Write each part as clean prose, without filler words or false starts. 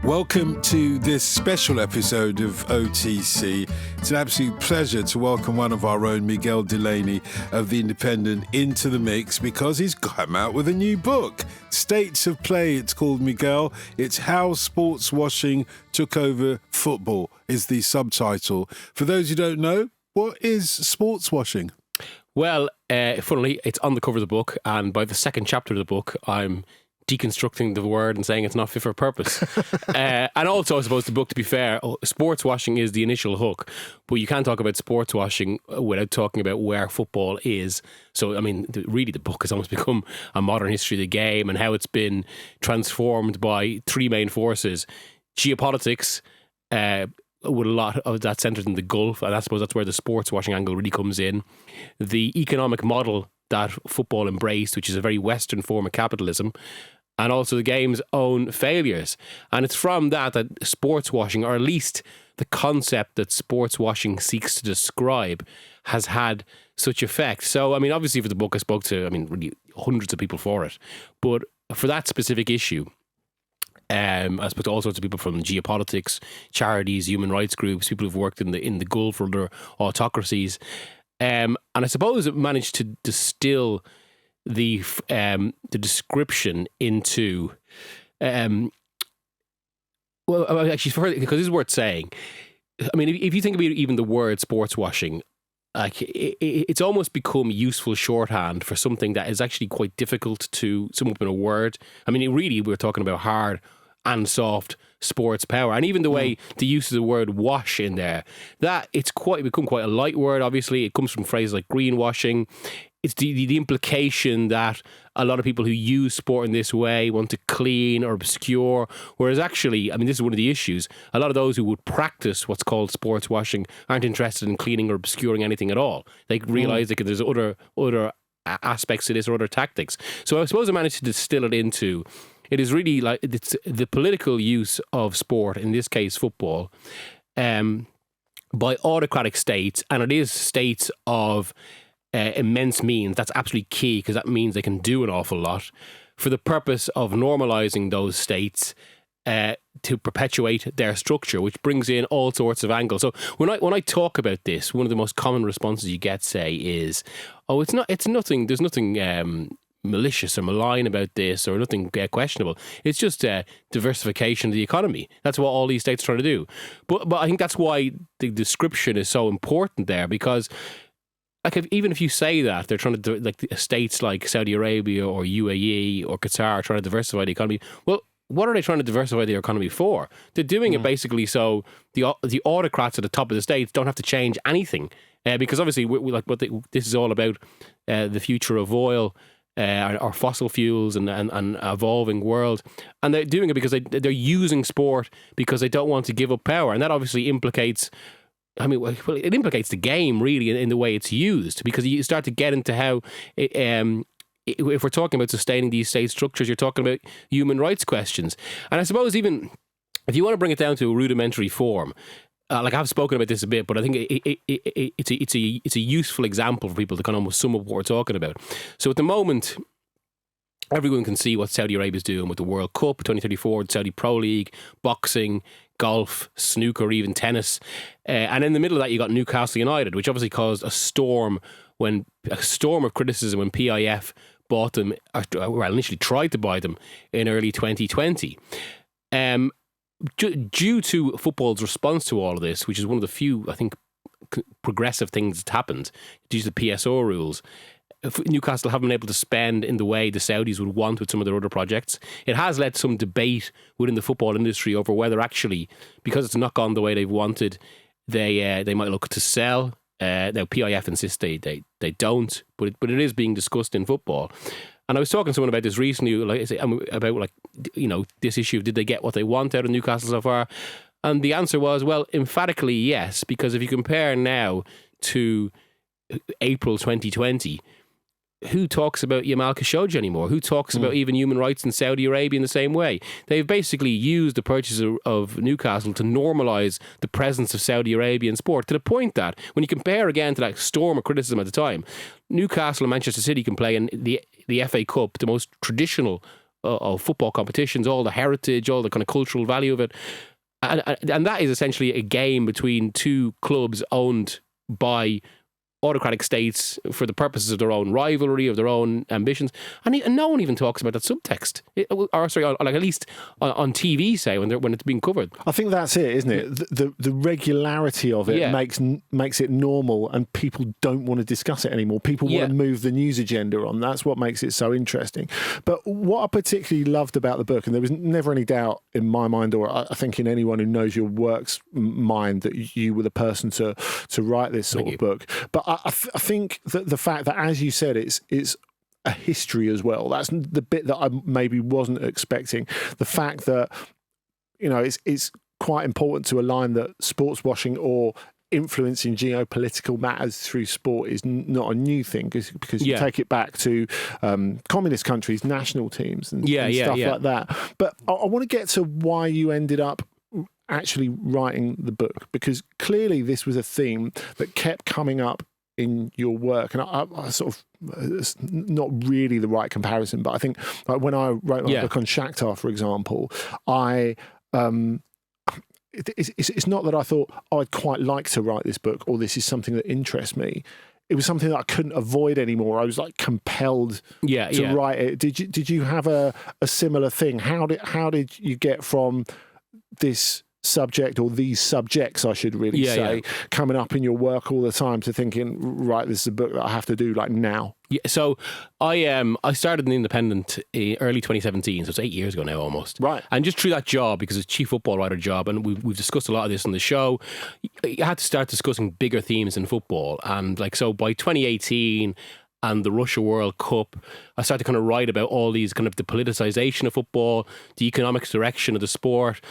Welcome to this special episode of OTC. It's an absolute pleasure to welcome one of our own, Miguel Delaney of The Independent, into the mix because he's come out with a new book. States of Play, it's called, Miguel. It's How Sports Washing Took Over Football is the subtitle. For those who don't know, what is sports washing? Well, funnily, it's on the cover of the book, and by the second chapter of the book, I'm deconstructing the word and saying it's not fit for purpose. And also, I suppose, the book, to be fair, sports washing is the initial hook, but you can't talk about sports washing without talking about where football is. So, I mean, really, the book has almost become a modern history of the game and how it's been transformed by three main forces: geopolitics, with a lot of that centred in the Gulf, and I suppose that's where the sports washing angle really comes in. The economic model that football embraced, which is a very Western form of capitalism, and also the game's own failures. And it's from that sports washing, or at least the concept that sports washing seeks to describe, has had such effect. So, I mean, obviously for the book I spoke to, really hundreds of people for it. But for that specific issue, I spoke to all sorts of people from geopolitics, charities, human rights groups, people who've worked in the Gulf or other autocracies. And I suppose it managed to distill the description into, actually, because this is worth saying. I mean, if you think about even the word sports washing, like it's almost become useful shorthand for something that is actually quite difficult to sum up in a word. I mean, we're talking about hard and soft sports power, and even the way the use of the word wash in there, that it's become quite a light word. Obviously, it comes from phrases like greenwashing. It's the implication that a lot of people who use sport in this way want to clean or obscure, whereas actually, I mean, this is one of the issues. A lot of those who would practice what's called sports washing aren't interested in cleaning or obscuring anything at all. They realise that there's other aspects to this or other tactics. So I suppose I managed to distill it into, it is really like it's the political use of sport, in this case football, by autocratic states, and it is states of immense means. That's absolutely key, because that means they can do an awful lot for the purpose of normalising those states to perpetuate their structure, which brings in all sorts of angles. So when I talk about this, one of the most common responses you get, say, is, "Oh, it's nothing. There's nothing malicious or malign about this, or nothing questionable. It's just diversification of the economy. That's what all these states are trying to do." But I think that's why the description is so important there, because even if you say that they're trying to, like states like Saudi Arabia or UAE or Qatar are trying to diversify the economy, well, what are they trying to diversify the economy for? They're doing it basically so the autocrats at the top of the states don't have to change anything, because obviously this is all about the future of oil, or fossil fuels and evolving world, and they're doing it because they're using sport because they don't want to give up power, and that obviously implicates. I mean, well, it implicates the game really in the way it's used, because you start to get into how, if we're talking about sustaining these state structures, you're talking about human rights questions. And I suppose even if you want to bring it down to a rudimentary form, like I've spoken about this a bit, but I think it's a useful example for people to kind of almost sum up what we're talking about. So at the moment, everyone can see what Saudi Arabia is doing with the World Cup 2034, the Saudi Pro League, boxing, golf, snooker, even tennis. And in the middle of that, you got Newcastle United, which obviously caused a storm of criticism when PIF bought them, or initially tried to buy them in early 2020. Due to football's response to all of this, which is one of the few, I think, progressive things that's happened, due to the PSO rules, Newcastle haven't been able to spend in the way the Saudis would want with some of their other projects. It has led to some debate within the football industry over whether actually, because it's not gone the way they've wanted, they might look to sell. Now PIF insists they don't, but it is being discussed in football. And I was talking to someone about this recently, about this issue of did they get what they want out of Newcastle so far? And the answer was, well, emphatically yes, because if you compare now to April 2020, who talks about Jamal Khashoggi anymore? Who talks about even human rights in Saudi Arabia in the same way? They've basically used the purchase of Newcastle to normalise the presence of Saudi Arabia in sport, to the point that when you compare again to that storm of criticism at the time, Newcastle and Manchester City can play in the FA Cup, the most traditional of football competitions, all the heritage, all the kind of cultural value of it. And that is essentially a game between two clubs owned by autocratic states for the purposes of their own rivalry, of their own ambitions, and no one even talks about that subtext. At least on TV, say when it's being covered. I think that's it, isn't it? The regularity of it makes it normal, and people don't want to discuss it anymore. People want to move the news agenda on. That's what makes it so interesting. But what I particularly loved about the book, and there was never any doubt in my mind, or I think in anyone who knows your work's mind, that you were the person to write this sort of book. But I think that the fact that, as you said, it's a history as well. That's the bit that I maybe wasn't expecting. The fact that, it's quite important to align that sports washing or influencing geopolitical matters through sport is not a new thing, because you take it back to communist countries, national teams and stuff like that. But I want to get to why you ended up actually writing the book, because clearly this was a theme that kept coming up in your work. And I sort of, it's not really the right comparison, but I think like when I wrote my book on Shakhtar, for example, it's not that I thought I'd quite like to write this book or this is something that interests me. It was something that I couldn't avoid anymore. I was like compelled to write it. Did you have a similar thing? How did you get from this subject, or these subjects I should really say, coming up in your work all the time, to thinking, right, this is a book that I have to do like now? Yeah, so I started in the Independent early 2017, so it's 8 years ago now almost. Right. And just through that job, because it's a chief football writer job, and we've discussed a lot of this on the show, you had to start discussing bigger themes in football. And so by 2018 and the Russia World Cup, I started to kind of write about all these kind of the politicization of football, the economic direction of the sport.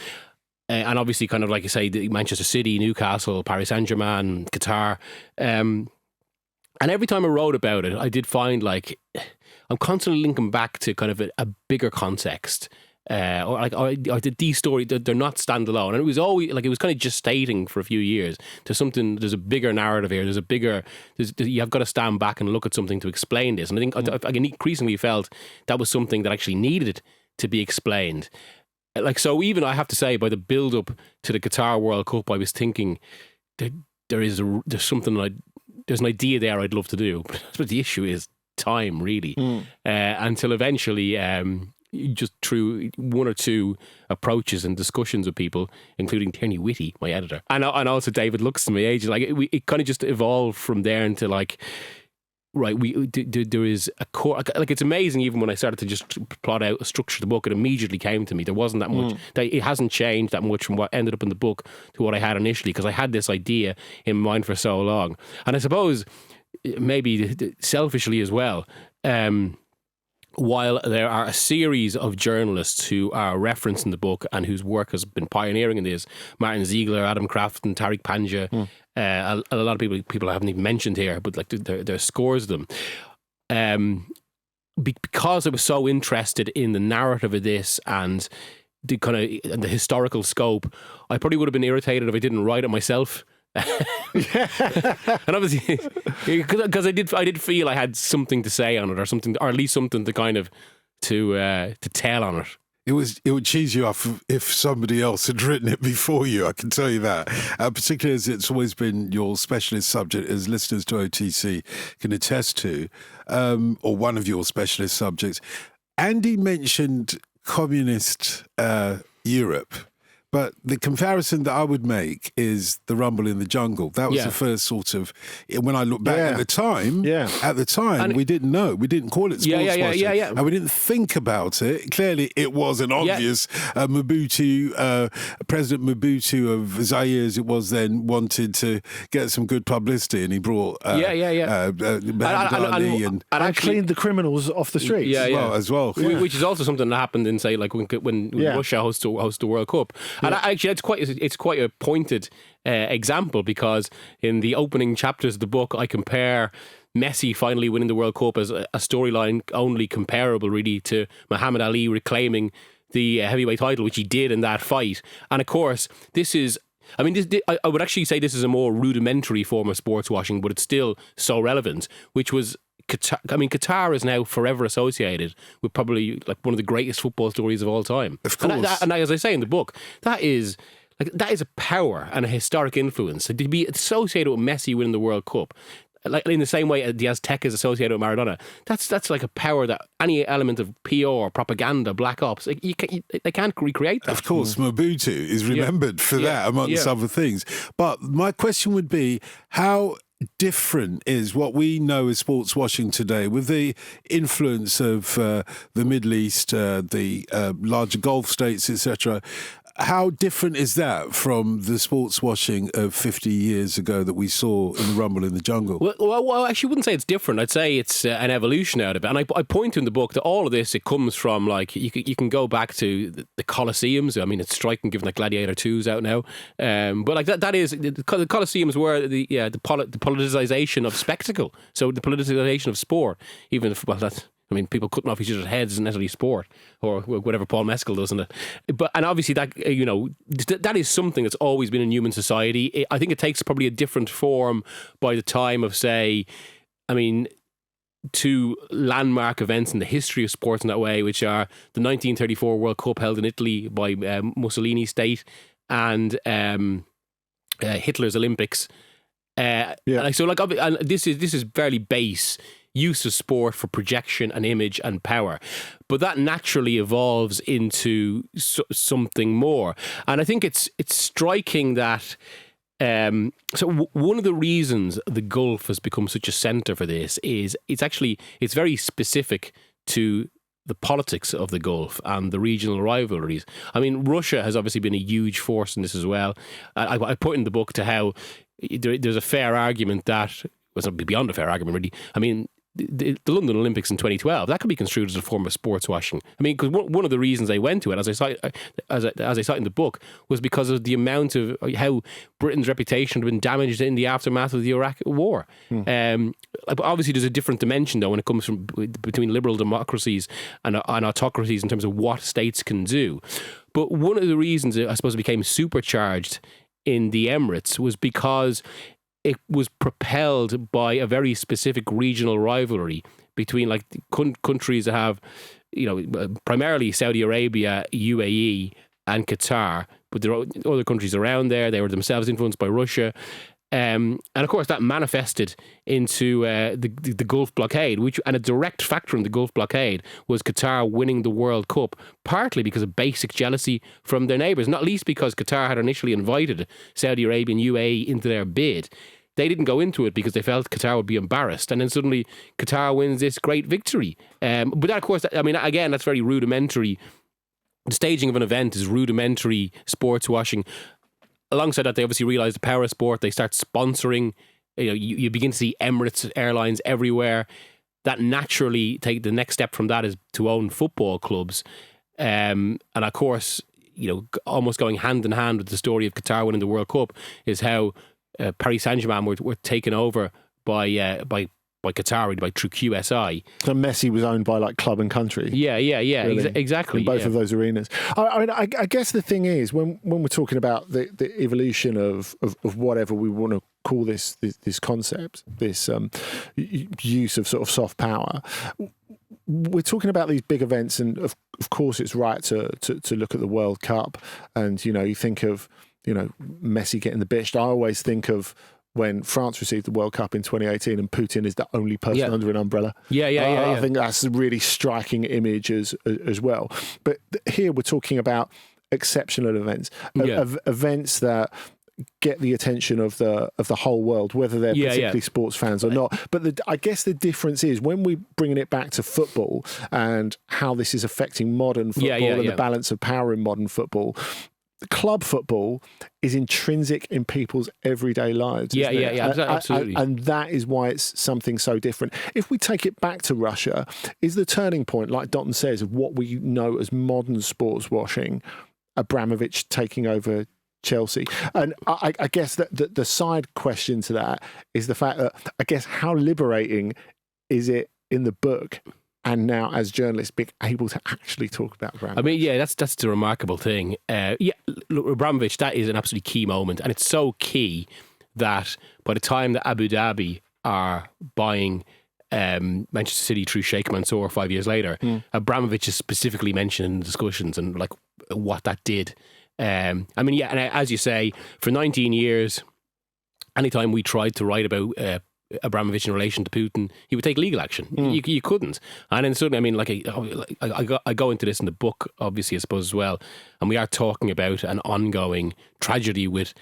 And obviously, kind of like you say, Manchester City, Newcastle, Paris Saint-Germain, Qatar. And every time I wrote about it, I did find like I'm constantly linking back to kind of a bigger context. Or these stories, they're not standalone. And it was always like, it was kind of gestating for a few years to something. There's a bigger narrative here. You've got to stand back and look at something to explain this. And I think I increasingly felt that was something that actually needed to be explained. So even I have to say, by the build up to the Qatar World Cup, I was thinking there's an idea there I'd love to do, but the issue is time, really. Until eventually, just through one or two approaches and discussions with people, including Tierney Whitty, my editor, and also David Lux, my agent, like it kind of just evolved from there into like, right, there is a core. Like, it's amazing. Even when I started to just plot out, structure the book, it immediately came to me. There wasn't that much. It hasn't changed that much from what ended up in the book to what I had initially, because I had this idea in mind for so long. And I suppose maybe selfishly as well, while there are a series of journalists who are referenced in the book and whose work has been pioneering in this, Martin Ziegler, Adam Kraft and Tariq Panja, a lot of people I haven't even mentioned here, but like there are scores of them. Because I was so interested in the narrative of this and the kind of and the historical scope, I probably would have been irritated if I didn't write it myself. And obviously, because I did feel I had something to say on it, or something, or at least something to kind of to tell on it. It would cheese you off if somebody else had written it before you, I can tell you that. Particularly as it's always been your specialist subject, as listeners to OTC can attest to, or one of your specialist subjects. Andy mentioned communist Europe. But the comparison that I would make is the Rumble in the Jungle. That was the first sort of, when I look back at the time, and we didn't know. We didn't call it sports washing. And we didn't think about it. Clearly, it was an obvious Mobutu, President Mobutu of Zaire, as it was then, wanted to get some good publicity, and he brought Muhammad Ali and cleaned the criminals off the streets. As well. Which is also something that happened in, say, like when Russia hosts the World Cup. And actually, it's quite a pointed example, because in the opening chapters of the book, I compare Messi finally winning the World Cup as a storyline only comparable, really, to Muhammad Ali reclaiming the heavyweight title, which he did in that fight. And of course, this is... I mean, I would actually say this is a more rudimentary form of sports washing, but it's still so relevant, which was Qatar is now forever associated with probably like one of the greatest football stories of all time. Of course. And as I say in the book, that is a power and a historic influence. To be associated with Messi winning the World Cup, like in the same way the Aztec is associated with Maradona, that's like a power that any element of PR, propaganda, black ops, they can't recreate that. Of course, Mobutu is remembered for that, amongst other things. But my question would be, how different is what we know as sports washing today with the influence of the Middle East, the larger Gulf states, etc.? How different is that from the sports washing of 50 years ago that we saw in the Rumble in the Jungle? Well, I actually wouldn't say it's different. I'd say it's an evolution out of it. And I point in the book that all of this, it comes from, like, you can go back to the Colosseums. I mean, it's striking given that Gladiator 2's out now. But like that is, the Colosseums were the politicization of spectacle. So the politicization of sport, even if, well, that's... I mean, people cutting off each other's heads isn't necessarily sport, or whatever Paul Mescal does in it. And obviously that, that is something that's always been in human society. I think it takes probably a different form by the time of, say, two landmark events in the history of sports in that way, which are the 1934 World Cup held in Italy by Mussolini's state and Hitler's Olympics. And this is fairly base use of sport for projection and image and power, but that naturally evolves into something more. And I think it's striking that one of the reasons the Gulf has become such a centre for this is it's very specific to the politics of the Gulf and the regional rivalries. I mean, Russia has obviously been a huge force in this as well. I put in the book to how there's a fair argument that, well, it's beyond a fair argument really. I mean, the London Olympics in 2012, that could be construed as a form of sports washing. I mean, because one of the reasons they went to it, as I cite in the book, was because of the amount of how Britain's reputation had been damaged in the aftermath of the Iraq War. Obviously, there's a different dimension though when it comes from between liberal democracies and autocracies in terms of what states can do. But one of the reasons I suppose it became supercharged in the Emirates was because it was propelled by a very specific regional rivalry between like countries that have, primarily Saudi Arabia, UAE and Qatar, but there are other countries around there. They were themselves influenced by Russia. And of course that manifested into the Gulf blockade, and a direct factor in the Gulf blockade was Qatar winning the World Cup, partly because of basic jealousy from their neighbours, not least because Qatar had initially invited Saudi Arabia and UAE into their bid. They didn't go into it because they felt Qatar would be embarrassed, and then suddenly Qatar wins this great victory. But that, of course, again, that's very rudimentary. The staging of an event is rudimentary sports washing. Alongside that, they obviously realise the power of sport. They start sponsoring. You begin to see Emirates airlines everywhere. That naturally the next step from that is to own football clubs. And of course, almost going hand in hand with the story of Qatar winning the World Cup is how Paris Saint-Germain were taken over by Qatar, through QSI. So Messi was owned by like Club and Country. Yeah, really, exactly. In both of those arenas. I guess the thing is, when we're talking about the evolution of whatever we want to call this concept, this use of sort of soft power, we're talking about these big events, and of course it's right to look at the World Cup, and you think of Messi getting the bitch. I always think of when France received the World Cup in 2018 and Putin is the only person under an umbrella. I think that's a really striking image as well. But here we're talking about exceptional events, events that get the attention of the whole world, whether they're particularly sports fans or not. But I guess the difference is when we're bringing it back to football and how this is affecting modern football and the balance of power in modern football. Club football is intrinsic in people's everyday lives. Absolutely. And that is why it's something so different. If we take it back to Russia, is the turning point, like Dotun says, of what we know as modern sports washing, Abramovich taking over Chelsea? And I guess that the side question to that is the fact that, I guess, how liberating is it in the book and now as journalists being able to actually talk about Abramovich? That's the remarkable thing. Look, Abramovich, that is an absolutely key moment, and it's so key that by the time that Abu Dhabi are buying Manchester City through Sheikh Mansour 5 years later. Abramovich is specifically mentioned in discussions and like what that did. I mean, yeah, and as you say, for 19 years, anytime we tried to write about Abramovich in relation to Putin, he would take legal action. You couldn't. And then suddenly, I mean, I go into this in the book, obviously, I suppose, as well. And we are talking about an ongoing tragedy with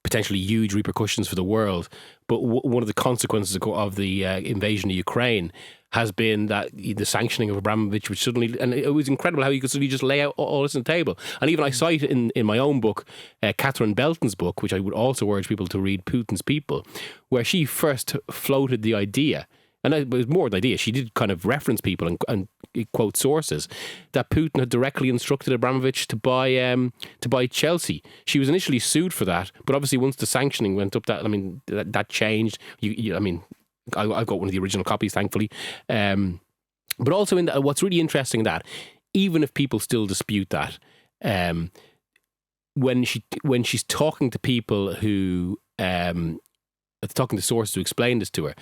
potentially huge repercussions for the world. But one of the consequences of the invasion of Ukraine has been that the sanctioning of Abramovich, which suddenly, and it was incredible how you could suddenly just lay out all this on the table. And even I cite in my own book, Catherine Belton's book, which I would also urge people to read, Putin's People, where she first floated the idea, and it was more than an idea, she did kind of reference people and quote sources, that Putin had directly instructed Abramovich to buy Chelsea. She was initially sued for that, but obviously once the sanctioning went up, that changed. I've got one of the original copies, thankfully. But also, what's really interesting that even if people still dispute that, when she's talking to people who talking to sources who explain this to her,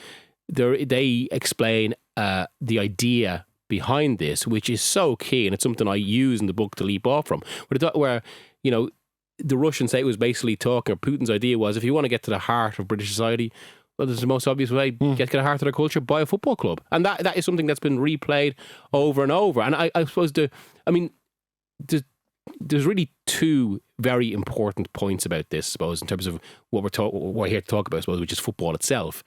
they explain the idea behind this, which is so key, and it's something I use in the book to leap off from. Where the Russians say it was basically talking, or Putin's idea was, if you want to get to the heart of British society, well, there's the most obvious way, get to the heart of their culture, buy a football club. And that is something that's been replayed over and over. And I suppose there's really two very important points about this, I suppose, in terms of what we're here to talk about, I suppose, which is football itself.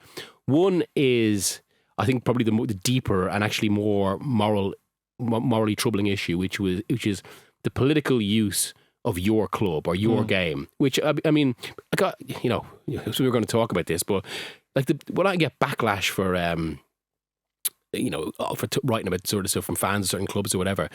One is, I think, probably the deeper and actually more morally troubling issue, which is the political use of your club or your game. Which I mean, so we're going to talk about this, but like when I get backlash for writing about sort of stuff from fans of certain clubs or whatever,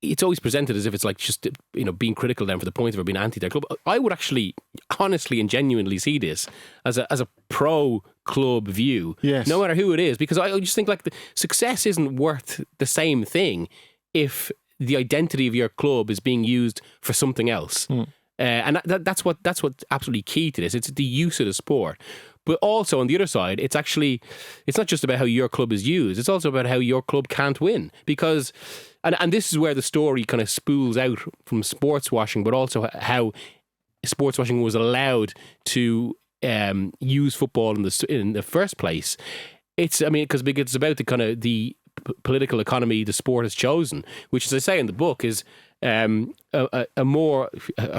it's always presented as if it's like just being critical then for the point of being anti their club. I would actually honestly and genuinely see this as a pro club view, yes, no matter who it is, because I just think like the success isn't worth the same thing if the identity of your club is being used for something else. And that's what's absolutely key to this. It's the use of the sport. But also on the other side, it's not just about how your club is used. It's also about how your club can't win. Because, and this is where the story kind of spools out from sports washing, but also how sports washing was allowed to use football in the first place. Because it's about the kind of the political economy the sport has chosen, which, as I say in the book, is a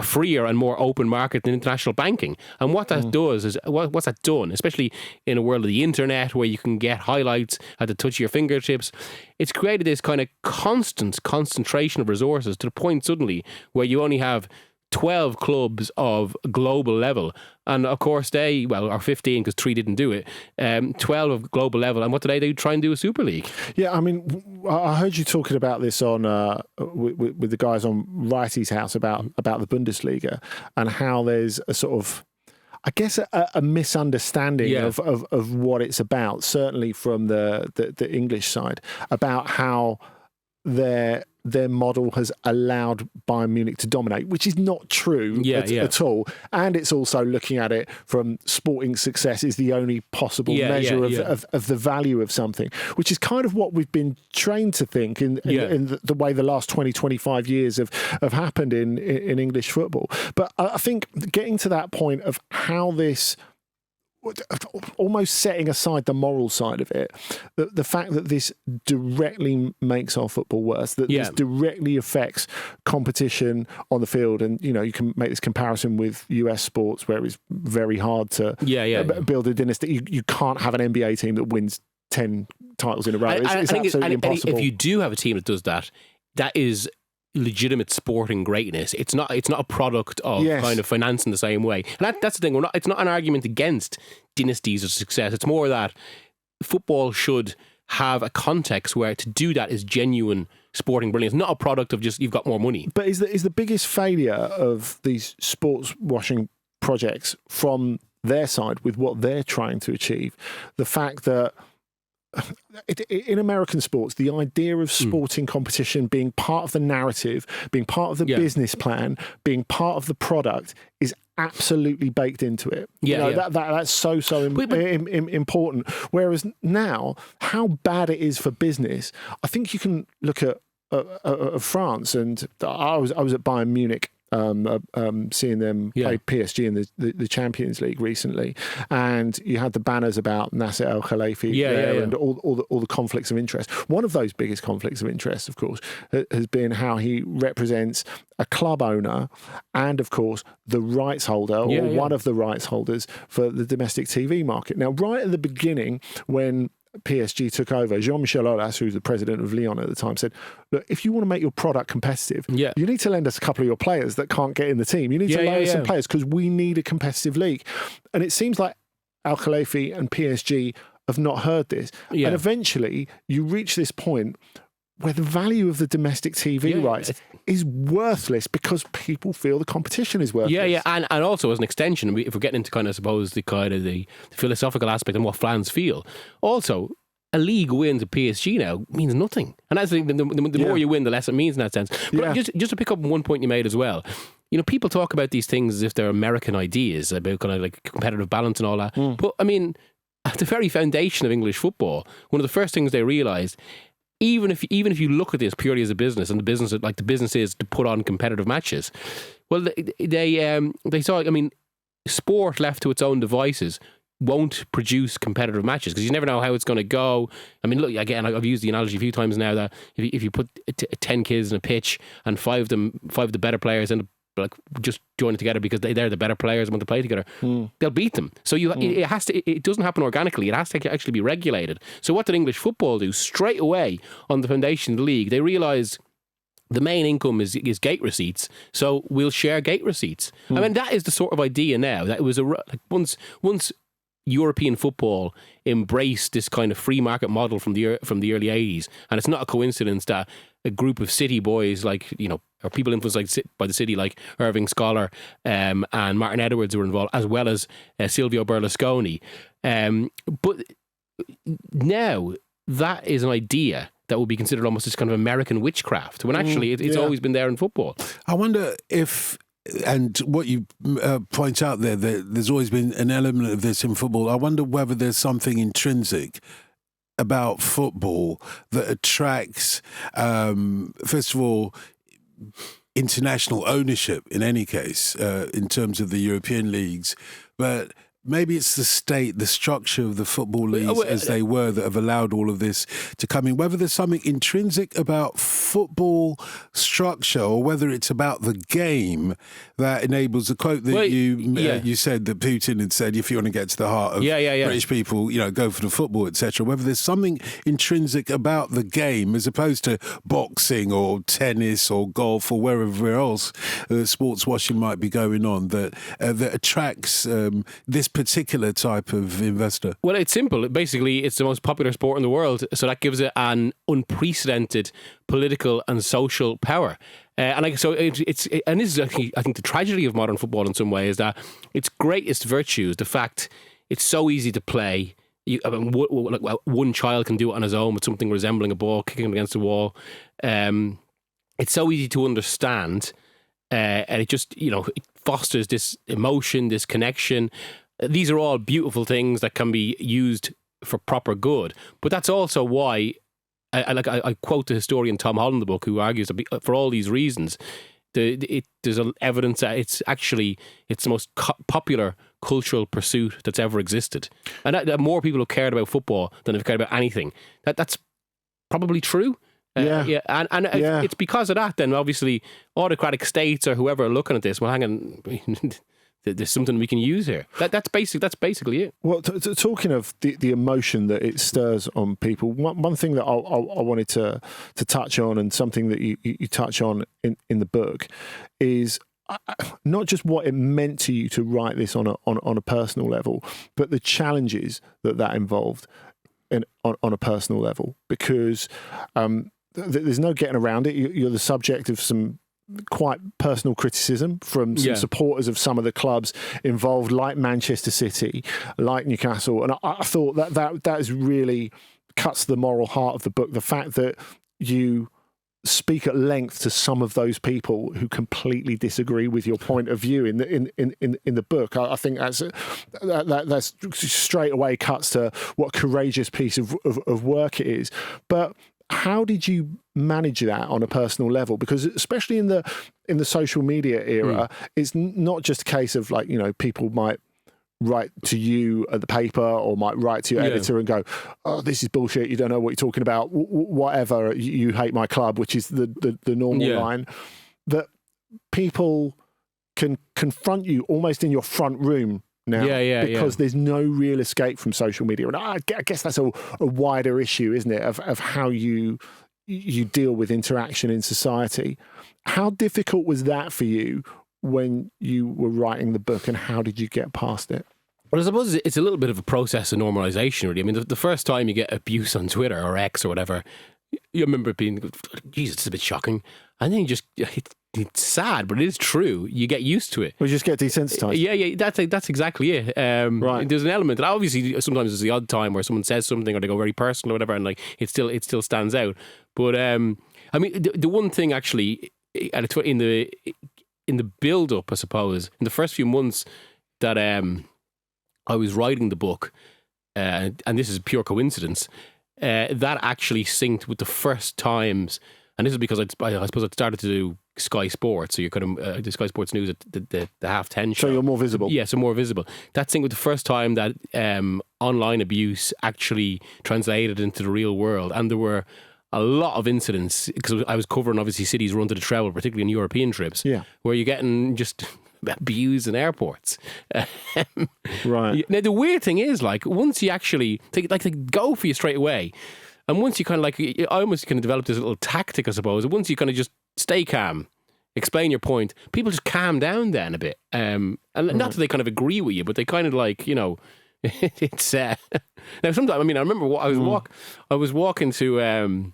freer and more open market than international banking. And what that does is, what's that done, especially in a world of the internet where you can get highlights at the touch of your fingertips, it's created this kind of constant concentration of resources to the point suddenly where you only have 12 clubs of global level, and of course they are 15 because 3 didn't do it. 12 of global level, and what do they do? Try and do a Super League. Yeah, I mean, I heard you talking about this on with the guys on Righty's House about the Bundesliga and how there's a sort of, I guess, a misunderstanding of what it's about. Certainly from the English side, about how their model has allowed Bayern Munich to dominate, which is not true at all. And it's also looking at it from sporting success is the only possible measure of the value of something, which is kind of what we've been trained to think in the way the last 20, 25 years have happened in English football. But I think getting to that point of how this, almost setting aside the moral side of it, the fact that this directly makes our football worse, that this directly affects competition on the field, and you can make this comparison with US sports where it's very hard to build a dynasty. You can't have an NBA team that wins 10 titles in a row. It's absolutely impossible. If you do have a team that does that, that is legitimate sporting greatness. It's not a product of kind of finance in the same way. And that's the thing. It's not an argument against dynasties of success. It's more that football should have a context where to do that is genuine sporting brilliance, not a product of just you've got more money. But is the biggest failure of these sports washing projects from their side with what they're trying to achieve the fact that in American sports, the idea of sporting competition being part of the narrative, being part of the business plan, being part of the product is absolutely baked into it. Yeah, that's so important. Whereas now, how bad it is for business, I think you can look at France, and I was at Bayern Munich. Seeing them play PSG in the Champions League recently, and you had the banners about Nasser El Khelaïfi and all the conflicts of interest. One of those biggest conflicts of interest, of course, has been how he represents a club owner and, of course, the rights holder one of the rights holders for the domestic TV market. Now, right at the beginning, when PSG took over, Jean-Michel Aulas, who's the president of Lyon at the time, said, look, if you want to make your product competitive, you need to lend us a couple of your players that can't get in the team. You need to loan us some players because we need a competitive league. And it seems like Al Khelaïfi and PSG have not heard this. And eventually you reach this point where the value of the domestic TV rights is worthless because people feel the competition is worthless. And also as an extension, if we're getting into kind of, I suppose, the philosophical aspect and what fans feel, also a league wins at PSG now means nothing. And that's the more you win, the less it means in that sense. But just to pick up on one point you made as well, you know, people talk about these things as if they're American ideas about kind of like competitive balance and all that. But I mean, at the very foundation of English football, one of the first things they realised, even if you look at this purely as a business, and the business is to put on competitive matches, well, they saw, I mean, sport left to its own devices won't produce competitive matches because you never know how it's going to go. I mean, look, again, I've used the analogy a few times now that if you put 10 kids in a pitch and five of the better players end up like just joining together because they're the better players and want to play together, they'll beat them. So it doesn't happen organically. It has to actually be regulated. So what did English football do? Straight away on the foundation of the league, they realised the main income is gate receipts, so we'll share gate receipts. I mean, that is the sort of idea now. That it was once European football embraced this kind of free market model from the early 80s, and it's not a coincidence that a group of city boys, like, you know, or people influenced by the city, like Irving Scholar and Martin Edwards, were involved, as well as Silvio Berlusconi. But now that is an idea that would be considered almost as kind of American witchcraft, when actually it's always been there in football. I wonder if, and what you point out there, there's always been an element of this in football. I wonder whether there's something intrinsic about football that attracts, first of all, international ownership in any case, in terms of the European leagues, but maybe it's the structure of the football leagues as they were that have allowed all of this to come in. Whether there's something intrinsic about football structure or whether it's about the game that enables the quote that you said that Putin had said, if you want to get to the heart of British people, you know, go for the football, etc. Whether there's something intrinsic about the game as opposed to boxing or tennis or golf or wherever else sports washing might be going on that attracts this particular type of investor. Well, it's simple. Basically, it's the most popular sport in the world, so that gives it an unprecedented political and social power. And this is actually, I think, the tragedy of modern football in some way is that its greatest virtue is the fact it's so easy to play. One child can do it on his own with something resembling a ball kicking against the wall. It's so easy to understand, and it just, you know, it fosters this emotion, this connection. These are all beautiful things that can be used for proper good. But that's also why, I quote the historian Tom Holland in the book, who argues that for all these reasons, there's evidence that it's the most popular cultural pursuit that's ever existed. And that more people have cared about football than have cared about anything. That's probably true. It's because of that, then obviously autocratic states or whoever are looking at this, well, hang on, there's something we can use here. That's basically it. Well, talking of the emotion that it stirs on people, one thing that I wanted to touch on, and something that you touch on in the book, is not just what it meant to you to write this on a personal level, but the challenges that involved on a personal level, because there's no getting around it. You're the subject of some quite personal criticism from some supporters of some of the clubs involved, like Manchester City, like Newcastle, and I thought that is really cuts the moral heart of the book. The fact that you speak at length to some of those people who completely disagree with your point of view in the book. I think that's straight away cuts to what a courageous piece of work it is. But how did you manage that on a personal level? Because especially in the social media era, it's not just a case of like, people might write to you at the paper or might write to your editor and go, oh, this is bullshit, you don't know what you're talking about, whatever, you hate my club, which is the normal line, that people can confront you almost in your front room now because there's no real escape from social media. And I guess that's a wider issue, isn't it, of how you deal with interaction in society. How difficult was that for you when you were writing the book, and how did you get past it? Well, I suppose it's a little bit of a process of normalisation, really. I mean, the first time you get abuse on Twitter or X or whatever, you remember it being, Jesus, it's a bit shocking. And then it's sad, but it is true. You get used to it. We just get desensitised. Yeah, that's exactly it. Right. There's an element that obviously sometimes there's the odd time where someone says something or they go very personal or whatever, and like it still stands out. But I mean, the one thing actually, and it's in the build-up, I suppose, in the first few months that I was writing the book, and this is pure coincidence, that actually synced with the first times, and this is because I suppose I started to do Sky Sports, so you're kind of the Sky Sports News at the 10:30 show. So you're more visible. Yeah, so more visible. That synced with the first time that online abuse actually translated into the real world, and there were a lot of incidents, because I was covering obviously cities run to the treble, particularly in European trips, where you're getting just abused in airports. Right. Now the weird thing is, like, once you actually they go for you straight away, and once you kind of like, I almost kind of developed this little tactic, I suppose. Once you kind of just stay calm, explain your point, people just calm down then a bit, and not that they kind of agree with you, but they kind of like, it's now sometimes. I mean, I remember I was walking to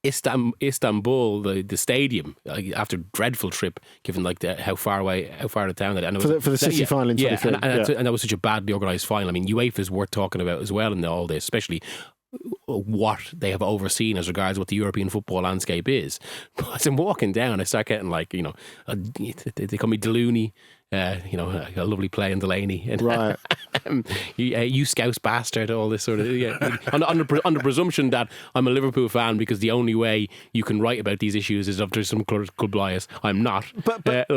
Istanbul, the stadium, after a dreadful trip, given like how far the town that, and for the City final in 2023, and that was such a badly organised final. I mean, UEFA is worth talking about as well in all this, especially what they have overseen as regards what the European football landscape is. But as I'm walking down, I start getting like, they call me Delaney. A lovely play in Delaney, and right? You scouse bastard, all this sort of on the presumption that I'm a Liverpool fan, because the only way you can write about these issues is if there's some club bias. I'm not, but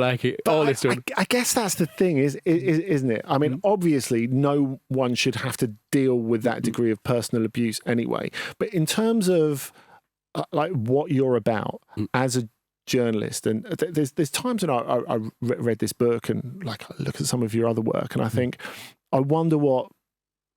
all this sort of. I guess that's the thing, isn't it? I mean, obviously, no one should have to deal with that degree of personal abuse anyway. But in terms of like what you're about as a journalist, and there's times when I read this book and like I look at some of your other work, and I think, I wonder what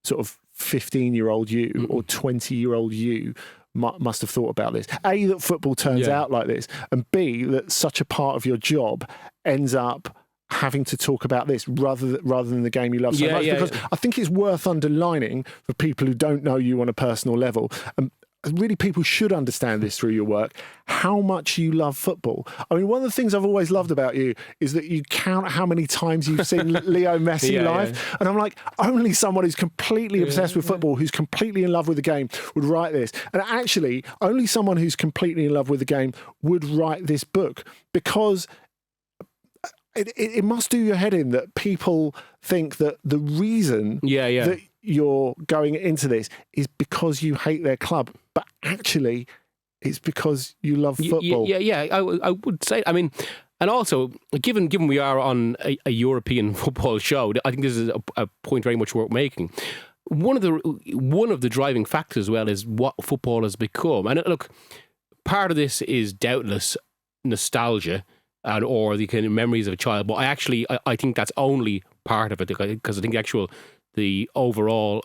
sort of 15-year-old you or 20-year-old you must have thought about this. A, that football turns out like this, and B, that such a part of your job ends up having to talk about this rather than the game you love so much. Because I think it's worth underlining for people who don't know you on a personal level, and really people should understand this through your work, how much you love football. I mean, one of the things I've always loved about you is that you count how many times you've seen Leo Messi live. And I'm like, only someone who's completely obsessed with football, who's completely in love with the game, would write this. And actually, only someone who's completely in love with the game would write this book, because it must do your head in that people think that the reason that you're going into this is because you hate their club, but actually it's because you love football. I would say, I mean, and also given we are on a European football show, I think this is a point very much worth making. One of the driving factors as well is what football has become. And look, part of this is doubtless nostalgia or the kind of memories of a child, but I think that's only part of it, because I think the overall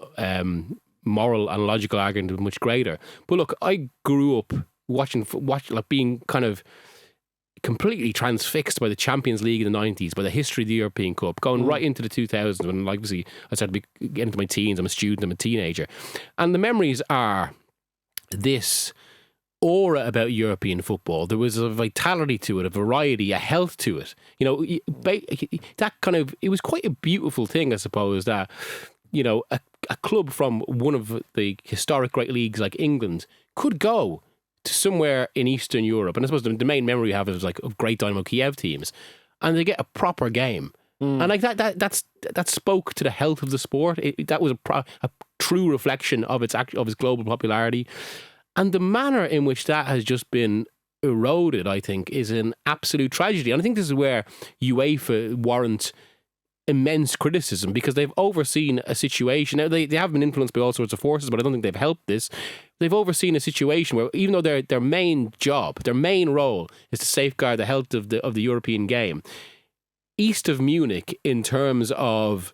moral and logical argument is much greater. But look, I grew up watching like being kind of completely transfixed by the Champions League in the 90s, by the history of the European Cup, going right into the 2000s when, like, obviously I started to get into my teens. I'm a student, I'm a teenager, and the memories are this aura about European football. There was a vitality to it, a variety, a health to it. That kind of, it was quite a beautiful thing, I suppose, that, a club from one of the historic great leagues like England could go to somewhere in Eastern Europe, and I suppose the main memory we have is like of great Dynamo Kiev teams, and they get a proper game. And like that spoke to the health of the sport. That was a true reflection of its global popularity, and the manner in which that has just been eroded, I think, is an absolute tragedy. And I think this is where UEFA warrant immense criticism, because they've overseen a situation. Now, they have been influenced by all sorts of forces, but I don't think they've helped this. They've overseen a situation where, even though their main job, their main role is to safeguard the health of the European game, east of Munich, in terms of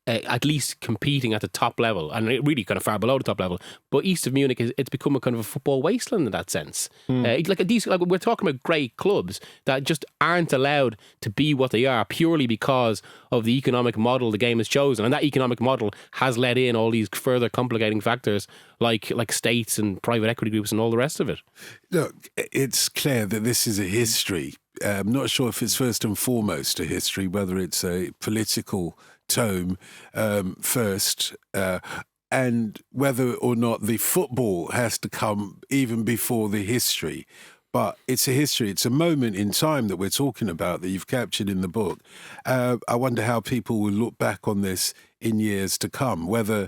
at least competing at the top level, and really kind of far below the top level, but east of Munich, it's become a kind of a football wasteland in that sense. Like we're talking about great clubs that just aren't allowed to be what they are purely because of the economic model the game has chosen, and that economic model has let in all these further complicating factors like states and private equity groups and all the rest of it. Look, it's clear that this is a history. I'm not sure if it's first and foremost a history, whether it's a political tome first, and whether or not the football has to come even before the history. But it's a history. It's a moment in time that we're talking about that you've captured in the book. I wonder how people will look back on this in years to come, whether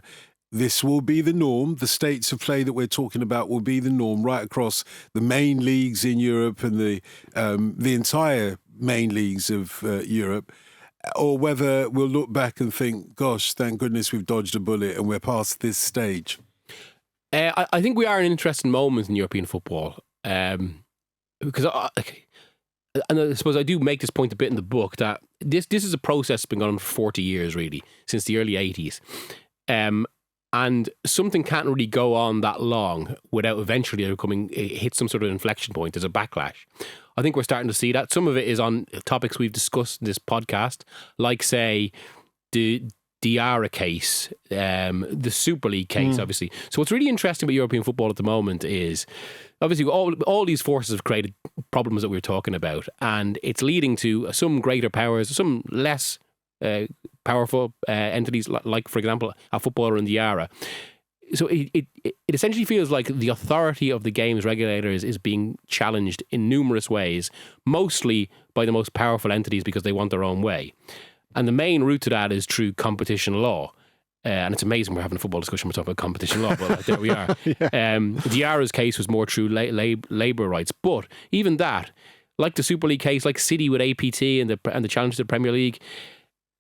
this will be the norm. The states of play that we're talking about will be the norm right across the main leagues in Europe and the entire main leagues of Europe, or whether we'll look back and think, gosh, thank goodness we've dodged a bullet and we're past this stage. I think we are in an interesting moment in European football, because and I suppose I do make this point a bit in the book, that this is a process that's been going on for 40 years, really, since the early 80s. And something can't really go on that long without eventually hit some sort of inflection point. There's a backlash. I think we're starting to see that. Some of it is on topics we've discussed in this podcast, like, say, the Diarra case, the Super League case, obviously. So what's really interesting about European football at the moment is, obviously, all these forces have created problems that we were talking about, and it's leading to some greater powers, some less powerful entities, like, for example, a footballer in Diarra. So it essentially feels like the authority of the game's regulators is being challenged in numerous ways, mostly by the most powerful entities because they want their own way. And the main route to that is through competition law. And it's amazing we're having a football discussion, we're talking about competition law, but there we are. Diarra's case was more through labour rights. But even that, like the Super League case, like City with APT and the challenge to the Premier League,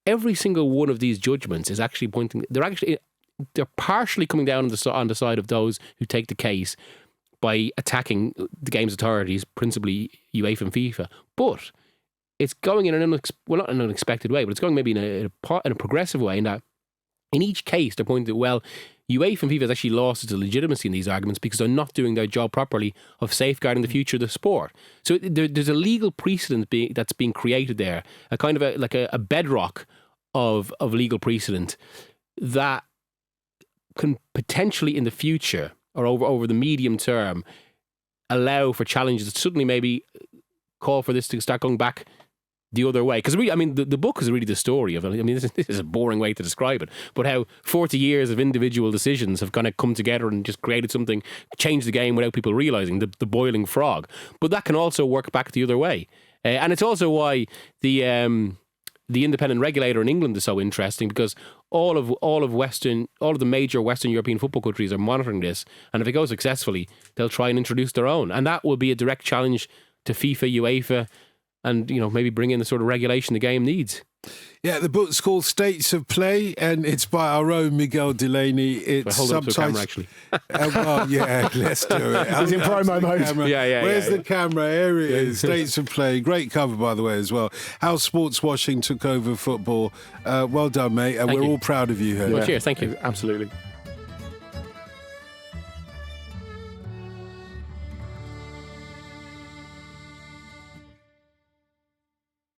every single one of these judgments is actually pointing... They're partially coming down on the side of those who take the case by attacking the game's authorities, principally UEFA and FIFA. But it's going in not an unexpected way, but it's going maybe in a progressive way, in that in each case they're pointing to, well, UEFA and FIFA has actually lost its legitimacy in these arguments because they're not doing their job properly of safeguarding the future of the sport. So there's a legal precedent that's being created there, a kind of a bedrock of legal precedent that can potentially in the future or over the medium term allow for challenges that suddenly maybe call for this to start going back the other way. Because the book is really the story of, this is a boring way to describe it, but how 40 years of individual decisions have kind of come together and just created something, changed the game without people realising, the boiling frog. But that can also work back the other way. And it's also why the independent regulator in England is so interesting, because all of the major Western European football countries are monitoring this, and if it goes successfully, they'll try and introduce their own, and that will be a direct challenge to FIFA, UEFA, and maybe bring in the sort of regulation the game needs. Yeah, the book's called States of Play, and it's by our own Miguel Delaney. It's hold up to the camera, actually. Well, yeah, let's do it. He's in promo mode. Where's the camera? Here it is. States of Play. Great cover, by the way, as well. How sports washing took over football. Well done, mate. And we're all proud of you here. Well, cheers. Thank you. Absolutely.